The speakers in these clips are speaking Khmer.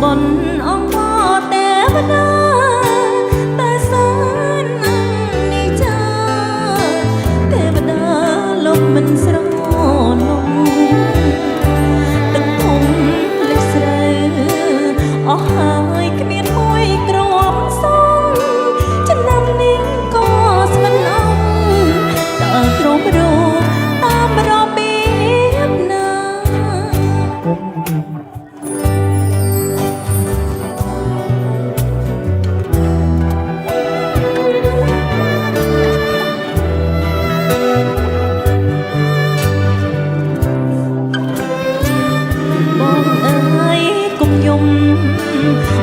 បនអង្គទេវតាតែសាននេះចាទេវតាលោកមិនស្រងនំទឹកធំលេខស្រីអស់ហើយគ្មានមួយក្រមសំឆ្នាំនេះក៏ស្មិនអងដើរត្រង់រោតាមរបៀបណា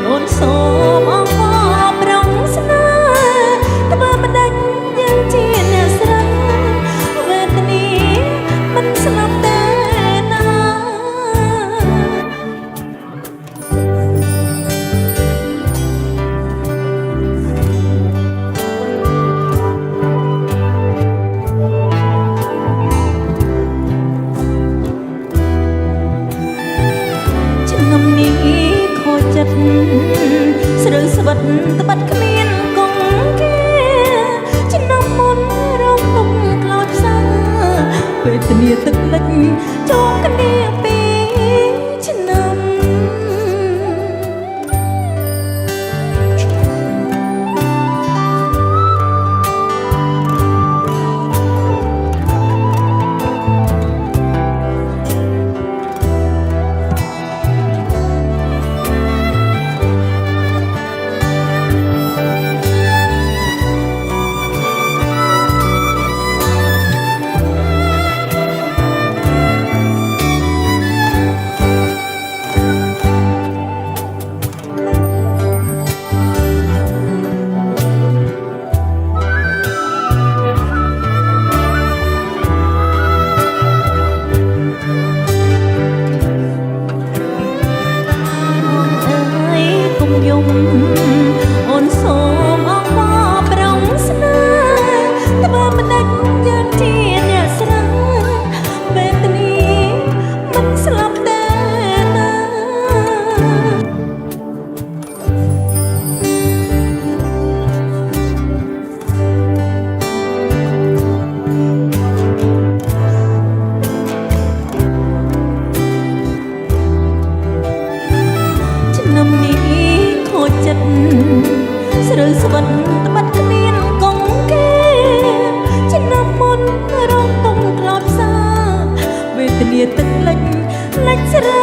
អូនសូមអង្វរប្រងស្នេហ៍ធ្វើមិនដាច់យ៉ាងជាអ្នកស្រីវេទនាមិនស្លាប់ទេណាឆ្នាំនេះចិត្តស្រូវស្វិតត្បិតគ្មានកងគេឆ្នាំមុនរងទុំខ្លោចផ្សាវេទនាទឹកលិចចូលគ្នាពីឆ្នាំអូនសូមអង្វរប្រងស្នេហ៍ធ្វើមិនដាច់យ៉ាងជាអ្នកស្រីវេទនាមិនស្លាប់ទេណាឆ្នាំនេះចិត្តស្រូវស្វិតត្បិតគ្មានកងគេឆ្នាំមុនរងទុំខ្លោចផ្សាវេទនាទឹកលិចស្រី